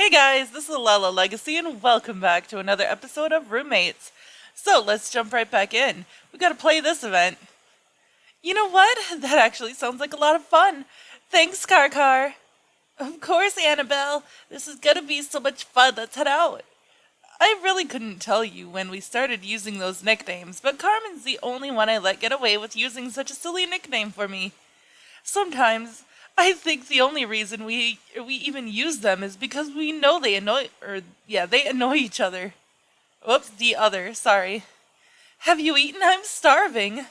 Hey guys, this is Lala Legacy and welcome back to another episode of Roommates. So let's jump right back in. We gotta play this event. You know what? That actually sounds like a lot of fun. Thanks, Car. Of course, Annabelle. This is gonna be so much fun. Let's head out. I really couldn't tell you when we started using those nicknames, but Carmen's the only one I let get away with using such a silly nickname for me. Sometimes I think the only reason we even use them is because we know they annoy each other. Whoops, the other, sorry. Have you eaten? I'm starving.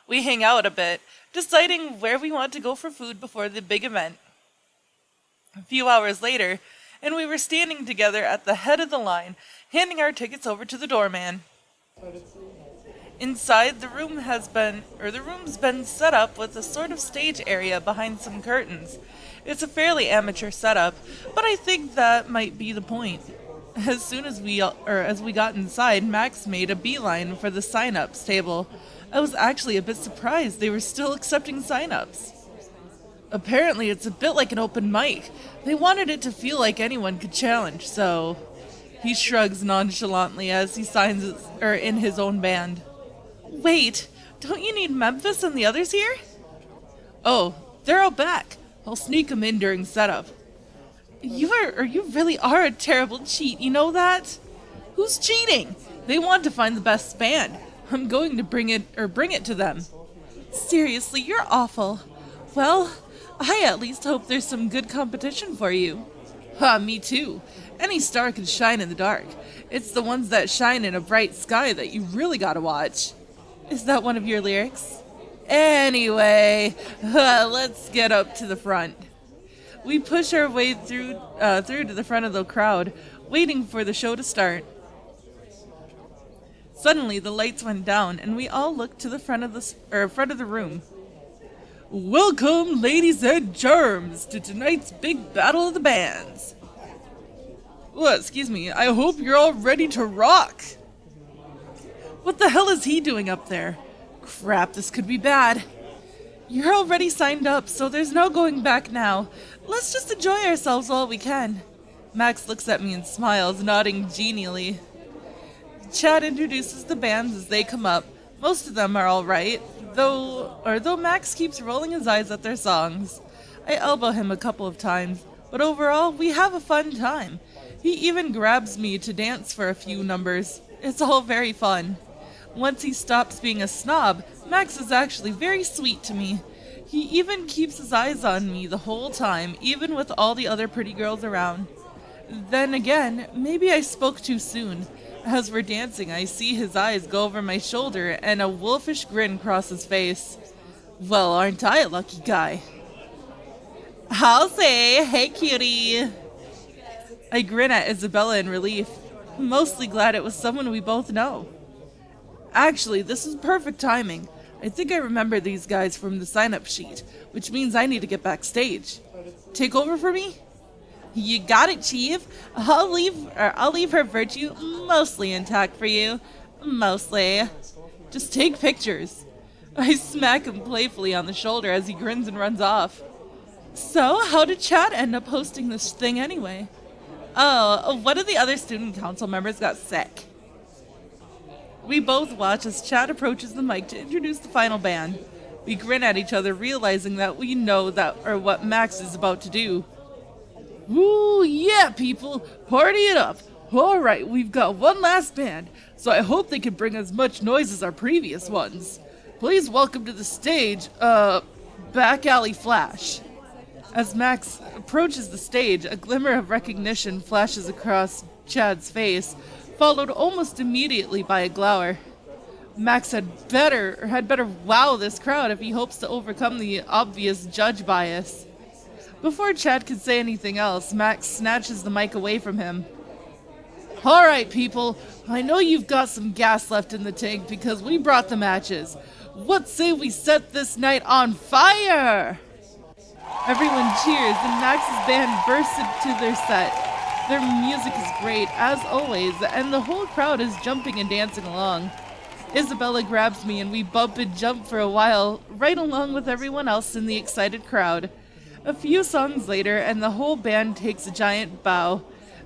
We hang out a bit, deciding where we want to go for food before the big event. A few hours later, and we were standing together at the head of the line, handing our tickets over to the doorman. Inside, the room's been set up with a sort of stage area behind some curtains. It's a fairly amateur setup, but I think that might be the point. As soon as we got inside, Max made a beeline for the sign-ups table. I was actually a bit surprised they were still accepting sign-ups. Apparently, it's a bit like an open mic. They wanted it to feel like anyone could challenge, so he shrugs nonchalantly as he signs in his own band. Wait, don't you need Memphis and the others here? Oh, they're all back. I'll sneak them in during setup. You really are a terrible cheat, you know that? Who's cheating? They want to find the best band. I'm going to bring it to them. Seriously, you're awful. Well, I at least hope there's some good competition for you. Me too. Any star can shine in the dark. It's the ones that shine in a bright sky that you really gotta watch. Is that one of your lyrics? Anyway, let's get up to the front. We push our way through to the front of the crowd, waiting for the show to start. Suddenly, the lights went down, and we all looked to the front of the room. Welcome, ladies and germs, to tonight's big battle of the bands. Well, excuse me, I hope you're all ready to rock. What the hell is he doing up there? Crap, this could be bad. You're already signed up, so there's no going back now. Let's just enjoy ourselves while we can. Max looks at me and smiles, nodding genially. Chad introduces the bands as they come up. Most of them are alright, though Max keeps rolling his eyes at their songs. I elbow him a couple of times, but overall, we have a fun time. He even grabs me to dance for a few numbers. It's all very fun. Once he stops being a snob, Max is actually very sweet to me. He even keeps his eyes on me the whole time, even with all the other pretty girls around. Then again, maybe I spoke too soon. As we're dancing, I see his eyes go over my shoulder and a wolfish grin cross his face. Well, aren't I a lucky guy? I'll say, hey cutie. I grin at Isabella in relief. Mostly glad it was someone we both know. Actually, this is perfect timing. I think I remember these guys from the sign-up sheet, which means I need to get backstage. Take over for me? You got it, Chief. I'll leave her virtue mostly intact for you. Mostly. Just take pictures. I smack him playfully on the shoulder as he grins and runs off. So, how did Chad end up hosting this thing anyway? Oh, one of the other student council members got sick. We both watch as Chad approaches the mic to introduce the final band. We grin at each other, realizing that we know what Max is about to do. Woo, yeah, people, party it up. All right, we've got one last band, so I hope they can bring as much noise as our previous ones. Please welcome to the stage, Back Alley Flash. As Max approaches the stage, a glimmer of recognition flashes across Chad's face, followed almost immediately by a glower. Max had better wow this crowd if he hopes to overcome the obvious judge bias. Before Chad could say anything else, Max snatches the mic away from him. All right, people, I know you've got some gas left in the tank because we brought the matches. What say we set this night on fire? Everyone cheers, and Max's band bursts into their set. Their music is great, as always, and the whole crowd is jumping and dancing along. Isabella grabs me and we bump and jump for a while, right along with everyone else in the excited crowd. A few songs later, and the whole band takes a giant bow.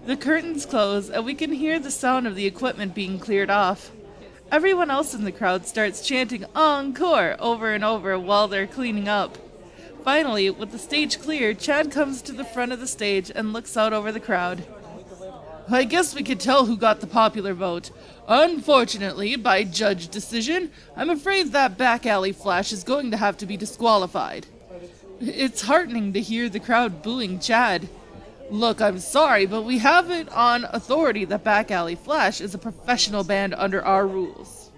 The curtains close, and we can hear the sound of the equipment being cleared off. Everyone else in the crowd starts chanting Encore over and over while they're cleaning up. Finally, with the stage clear, Chad comes to the front of the stage and looks out over the crowd. I guess we could tell who got the popular vote. Unfortunately, by judge decision, I'm afraid that back alley Flash is going to have to be disqualified. It's heartening to hear the crowd booing Chad. Look, I'm sorry, but we have it on authority that Back Alley Flash is a professional band under our rules.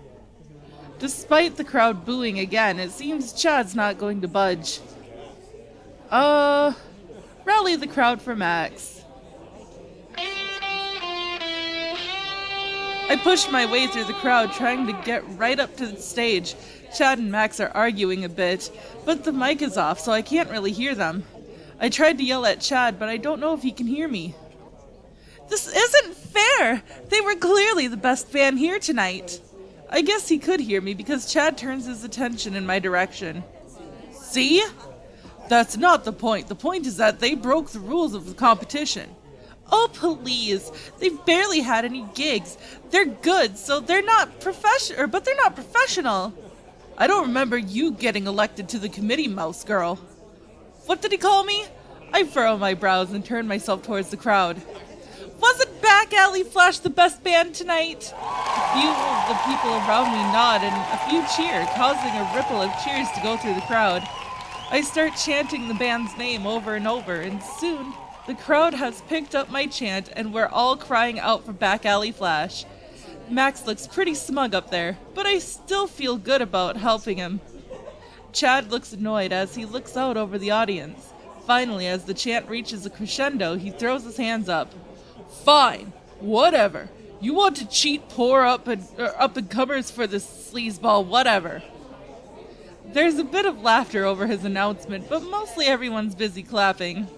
Despite the crowd booing again, it seems Chad's not going to budge. Rally the crowd for Max. I push my way through the crowd, trying to get right up to the stage. Chad and Max are arguing a bit, but the mic is off, so I can't really hear them. I tried to yell at Chad, but I don't know if he can hear me. This isn't fair! They were clearly the best band here tonight. I guess he could hear me because Chad turns his attention in my direction. See? That's not the point. The point is that they broke the rules of the competition. Oh, please. They've barely had any gigs. They're good, so they're not professional, but they're not professional. I don't remember you getting elected to the committee, Mouse Girl. What did he call me? I furrow my brows and turn myself towards the crowd. Wasn't Back Alley Flash the best band tonight? A few of the people around me nod and a few cheer, causing a ripple of cheers to go through the crowd. I start chanting the band's name over and over, and soon the crowd has picked up my chant and we're all crying out for Back Alley Flash. Max looks pretty smug up there, but I still feel good about helping him. Chad looks annoyed as he looks out over the audience. Finally, as the chant reaches a crescendo, he throws his hands up. Fine, whatever. You want to cheat poor up-and-comers for this sleazeball, whatever. There's a bit of laughter over his announcement, but mostly everyone's busy clapping.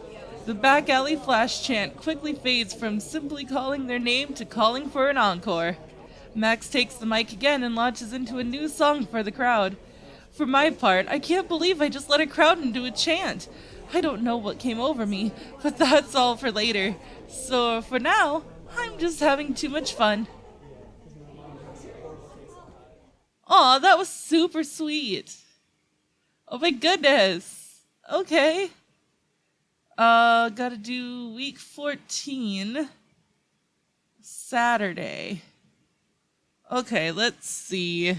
The Back Alley Flash chant quickly fades from simply calling their name to calling for an encore. Max takes the mic again and launches into a new song for the crowd. For my part, I can't believe I just let a crowd into a chant. I don't know what came over me, but that's all for later. So for now, I'm just having too much fun. Aw, that was super sweet. Oh my goodness. Okay. Gotta do week 14. Saturday. Okay, let's see.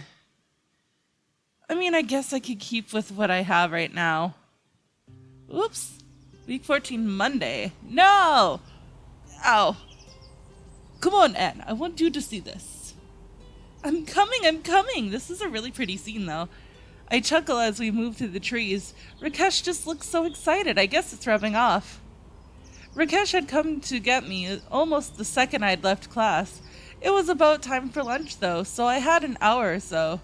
I mean, I guess I could keep with what I have right now. Oops. Week 14, Monday. No! Ow. Come on, Anne. I want you to see this. I'm coming. This is a really pretty scene, though. I chuckle as we move through the trees. Rakesh just looks so excited. I guess it's rubbing off. Rakesh had come to get me almost the second I'd left class. It was about time for lunch, though, so I had an hour or so.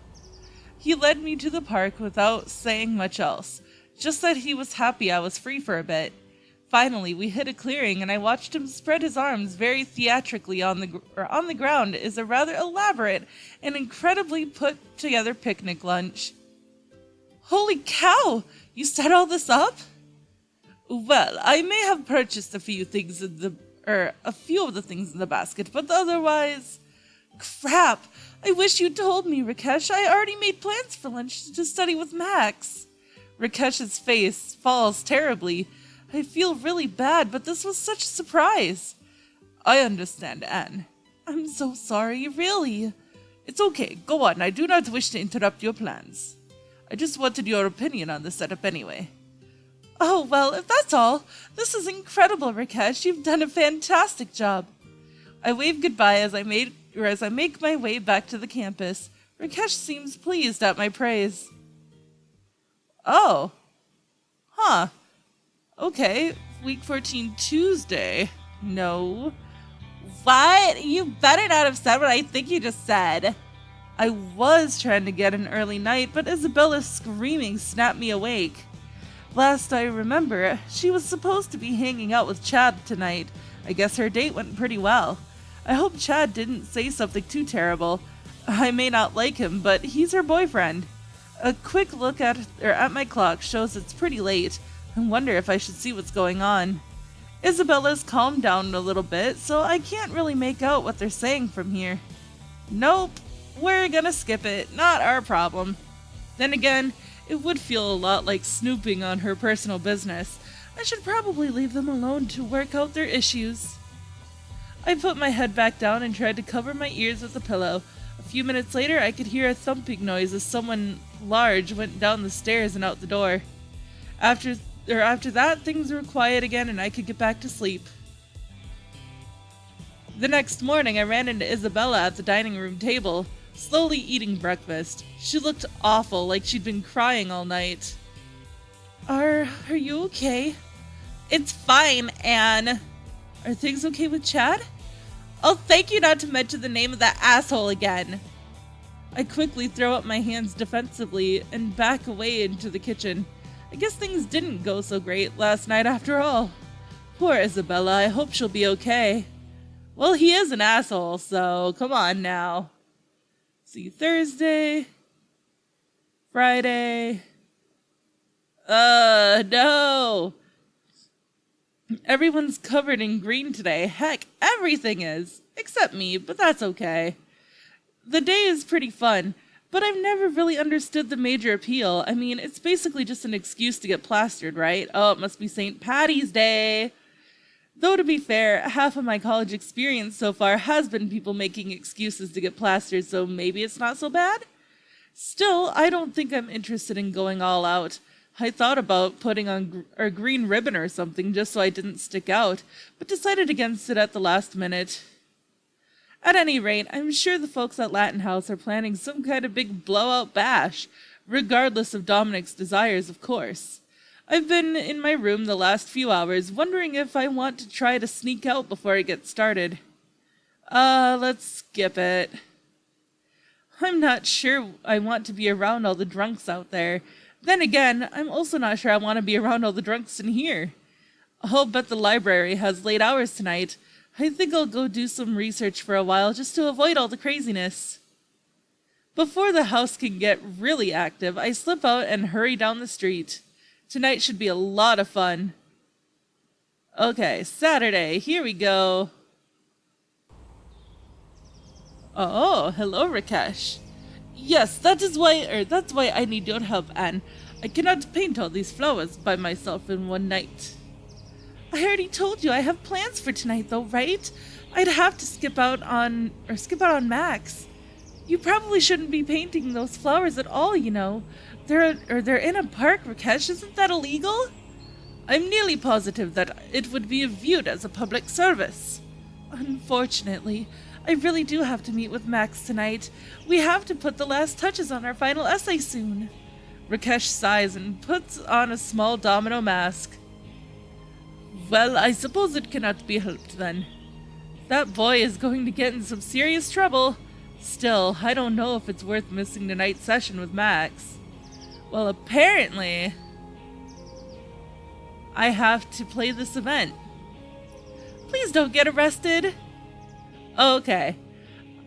He led me to the park without saying much else, just that he was happy I was free for a bit. Finally, we hit a clearing, and I watched him spread his arms very theatrically on the ground is a rather elaborate and incredibly put-together picnic lunch. Holy cow! You set all this up? Well, I may have purchased a few of the things in the basket, but otherwise... Crap! I wish you'd told me, Rakesh. I already made plans for lunch to study with Max. Rakesh's face falls terribly. I feel really bad, but this was such a surprise. I understand, Anne. I'm so sorry, really. It's okay. Go on. I do not wish to interrupt your plans. I just wanted your opinion on the setup anyway. Oh, well, if that's all, this is incredible, Rakesh. You've done a fantastic job. I wave goodbye as I make my way back to the campus. Rakesh seems pleased at my praise. Oh. Huh. Okay. Week 14, Tuesday. No. What? You better not have said what I think you just said. I was trying to get an early night, but Isabella's screaming snapped me awake. Last I remember, she was supposed to be hanging out with Chad tonight. I guess her date went pretty well. I hope Chad didn't say something too terrible. I may not like him, but he's her boyfriend. A quick look at my clock shows it's pretty late. I wonder if I should see what's going on. Isabella's calmed down a little bit, so I can't really make out what they're saying from here. Nope, we're gonna skip it, not our problem. Then again, it would feel a lot like snooping on her personal business. I should probably leave them alone to work out their issues. I put my head back down and tried to cover my ears with a pillow. A few minutes later, I could hear a thumping noise as someone large went down the stairs and out the door. After that, things were quiet again and I could get back to sleep. The next morning, I ran into Isabella at the dining room table, slowly eating breakfast. She looked awful, like she'd been crying all night. Are you okay? It's fine, Anne. Are things okay with Chad? Oh, thank you not to mention the name of that asshole again. I quickly throw up my hands defensively and back away into the kitchen. I guess things didn't go so great last night after all. Poor Isabella, I hope she'll be okay. Well, he is an asshole, so come on now. See you Thursday. Friday. No. Everyone's covered in green today. Heck, everything is. Except me, but that's okay. The day is pretty fun, but I've never really understood the major appeal. I mean, it's basically just an excuse to get plastered, right? Oh, it must be St. Patty's Day. Though to be fair, half of my college experience so far has been people making excuses to get plastered, so maybe it's not so bad? Still, I don't think I'm interested in going all out. I thought about putting on a green ribbon or something just so I didn't stick out, but decided against it at the last minute. At any rate, I'm sure the folks at Latin House are planning some kind of big blowout bash, regardless of Dominic's desires, of course. I've been in my room the last few hours, wondering if I want to try to sneak out before it gets started. Let's skip it. I'm not sure I want to be around all the drunks out there. Then again, I'm also not sure I want to be around all the drunks in here. I'll bet the library has late hours tonight. I think I'll go do some research for a while just to avoid all the craziness. Before the house can get really active, I slip out and hurry down the street. Tonight should be a lot of fun. Okay, Saturday, here we go. Oh, hello, Rakesh. Yes, that's why I need your help, Anne. I cannot paint all these flowers by myself in one night. I already told you I have plans for tonight, though, right? I'd have to skip out on Max. You probably shouldn't be painting those flowers at all, you know. They're in a park, Rakesh. Isn't that illegal? I'm nearly positive that it would be viewed as a public service. Unfortunately, I really do have to meet with Max tonight. We have to put the last touches on our final essay soon. Rakesh sighs and puts on a small domino mask. Well, I suppose it cannot be helped then. That boy is going to get in some serious trouble. Still, I don't know if it's worth missing tonight's session with Max. Well, apparently, I have to play this event. Please don't get arrested. Okay.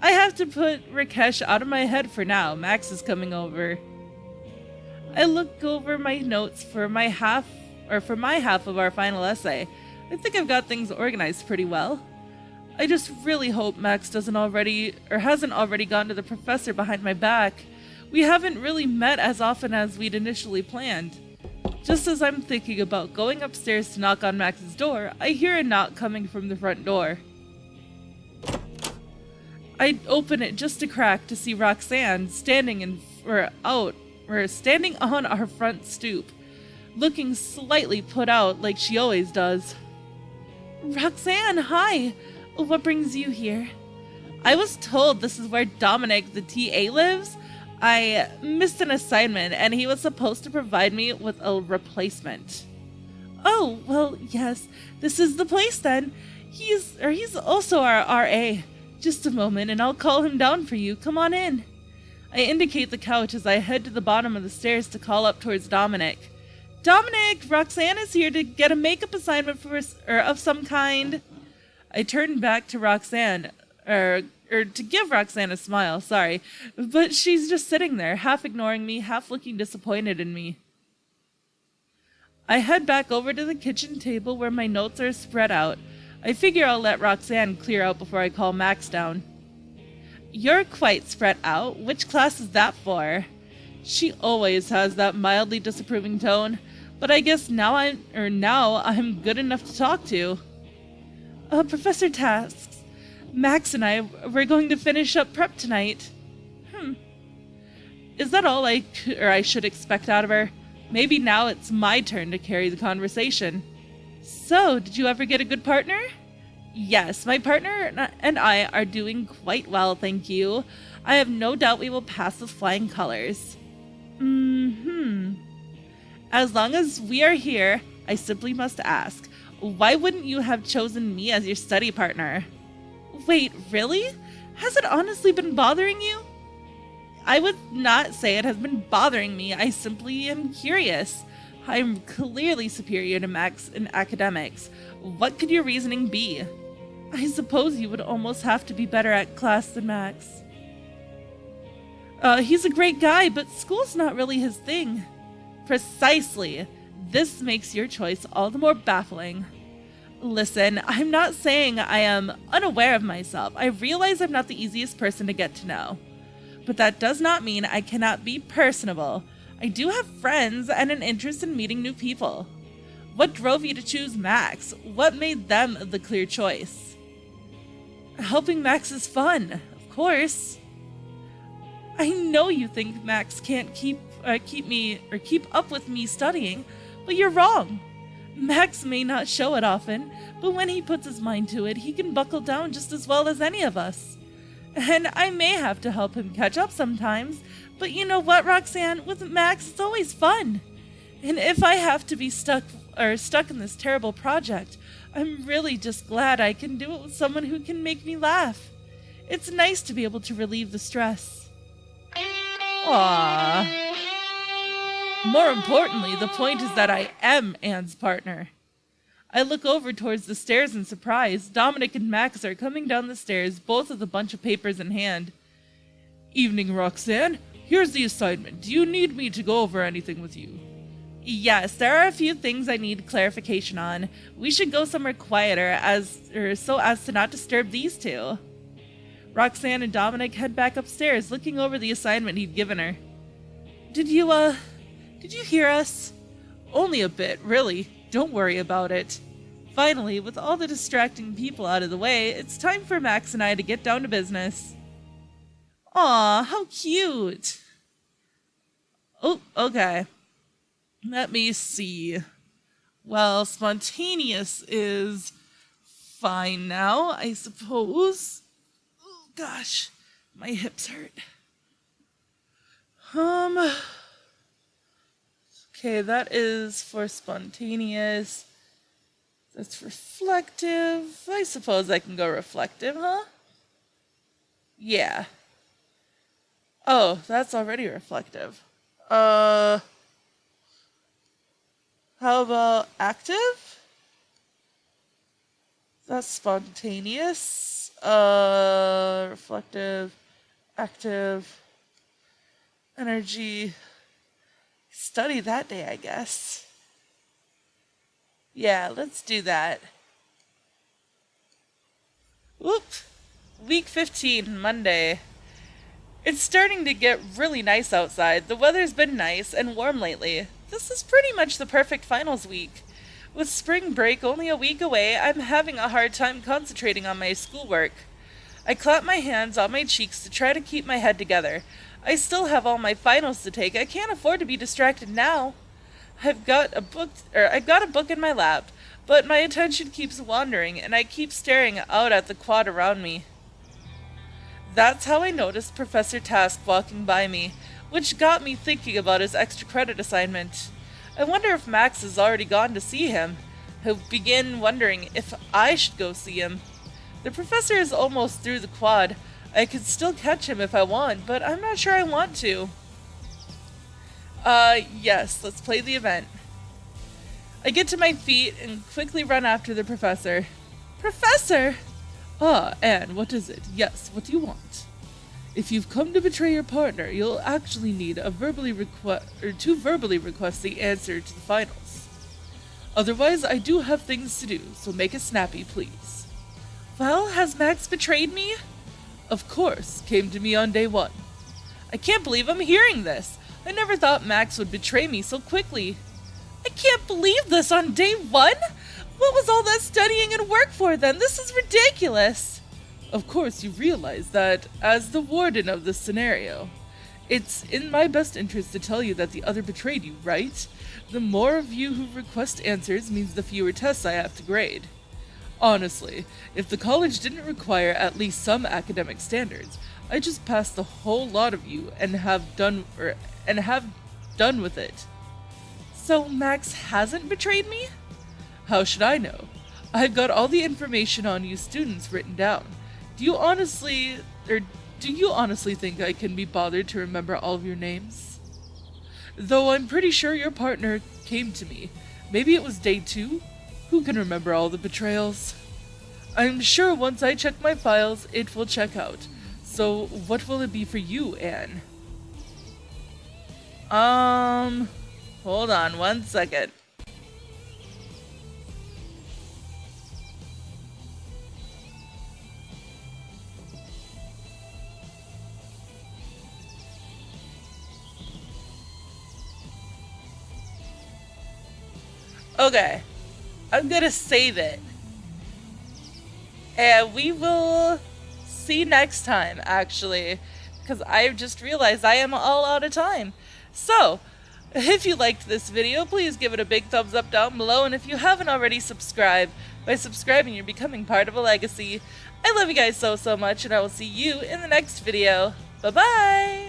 I have to put Rakesh out of my head for now. Max is coming over. I look over my notes for my half of our final essay. I think I've got things organized pretty well. I just really hope Max hasn't already gone to the professor behind my back. We haven't really met as often as we'd initially planned. Just as I'm thinking about going upstairs to knock on Max's door, I hear a knock coming from the front door. I open it just a crack to see Roxanne standing on our front stoop, looking slightly put out like she always does. Roxanne, hi! What brings you here? I was told this is where Dominic, the TA, lives. I missed an assignment, and he was supposed to provide me with a replacement. Oh, well, yes, this is the place then. He's also our RA. Just a moment, and I'll call him down for you. Come on in. I indicate the couch as I head to the bottom of the stairs to call up towards Dominic. Dominic, Roxanne is here to get a makeup assignment of some kind. I turn back to Roxanne, to give Roxanne a smile, sorry, but she's just sitting there, half ignoring me, half looking disappointed in me. I head back over to the kitchen table where my notes are spread out. I figure I'll let Roxanne clear out before I call Max down. You're quite spread out. Which class is that for? She always has that mildly disapproving tone, but I guess now I'm good enough to talk to. Professor Tasks, Max and we're going to finish up prep tonight. Is that all I should expect out of her? Maybe now it's my turn to carry the conversation. So, did you ever get a good partner? Yes, my partner and I are doing quite well, thank you. I have no doubt we will pass with flying colors. As long as we are here, I simply must ask, why wouldn't you have chosen me as your study partner? Wait, really? Has it honestly been bothering you? I would not say it has been bothering me. I simply am curious. I am clearly superior to Max in academics. What could your reasoning be? I suppose you would almost have to be better at class than Max. He's a great guy, but school's not really his thing. Precisely. This makes your choice all the more baffling. Listen, I'm not saying I am unaware of myself. I realize I'm not the easiest person to get to know. But that does not mean I cannot be personable. I do have friends and an interest in meeting new people. What drove you to choose Max? What made them the clear choice? Helping Max is fun, of course. I know you think Max can't keep up with me studying, but you're wrong. Max may not show it often, but when he puts his mind to it, he can buckle down just as well as any of us. And I may have to help him catch up sometimes, but you know what, Roxanne? With Max, it's always fun. And if I have to be stuck in this terrible project, I'm really just glad I can do it with someone who can make me laugh. It's nice to be able to relieve the stress. Aww. More importantly, the point is that I am Anne's partner. I look over towards the stairs in surprise. Dominic and Max are coming down the stairs, both with a bunch of papers in hand. Evening, Roxanne. Here's the assignment. Do you need me to go over anything with you? Yes, there are a few things I need clarification on. We should go somewhere quieter so as to not disturb these two. Roxanne and Dominic head back upstairs, looking over the assignment he'd given her. Did you hear us? Only a bit, really. Don't worry about it. Finally, with all the distracting people out of the way, it's time for Max and I to get down to business. Aw, how cute. Oh, okay. Let me see. Well, spontaneous is fine now, I suppose. Oh, gosh, my hips hurt. Okay, that is for spontaneous. That's reflective. I suppose I can go reflective, huh? Yeah. Oh, that's already reflective. How about active? That's spontaneous. Reflective, active, energy. Study that day, I guess. Yeah, let's do that. Whoop! Week 15, Monday. It's starting to get really nice outside. The weather's been nice and warm lately. This is pretty much the perfect finals week. With spring break only a week away, I'm having a hard time concentrating on my schoolwork. I clap my hands on my cheeks to try to keep my head together. I still have all my finals to take. I can't afford to be distracted now. I've got a book in my lap, but my attention keeps wandering and I keep staring out at the quad around me. That's how I noticed Professor Task walking by me, which got me thinking about his extra credit assignment. I wonder if Max has already gone to see him. I begin wondering if I should go see him. The professor is almost through the quad. I could still catch him if I want, but I'm not sure I want to. Yes, let's play the event. I get to my feet and quickly run after the professor. Professor! Ah, Anne, what is it? Yes, what do you want? If you've come to betray your partner, you'll actually need to verbally request the answer to the finals. Otherwise, I do have things to do, so make it snappy, please. Well, has Max betrayed me? Of course, came to me on day 1. I can't believe I'm hearing this. I never thought Max would betray me so quickly. I can't believe this on day 1? What was all that studying and work for then? This is ridiculous. Of course, you realize that, as the warden of this scenario, it's in my best interest to tell you that the other betrayed you, right? The more of you who request answers means the fewer tests I have to grade. Honestly, if the college didn't require at least some academic standards, I'd just pass the whole lot of you and have done with it. So Max hasn't betrayed me? How should I know? I've got all the information on you students written down. Do you honestly think I can be bothered to remember all of your names? Though I'm pretty sure your partner came to me. Maybe it was day 2? Who can remember all the betrayals? I'm sure once I check my files, it will check out. So, what will it be for you, Anne? Hold on 1 second. Okay, I'm gonna save it. And we will see next time, actually, because I've just realized I am all out of time. So, if you liked this video, please give it a big thumbs up down below, and if you haven't already subscribed, by subscribing you're becoming part of a legacy. I love you guys so much, and I will see you in the next video. Bye-bye!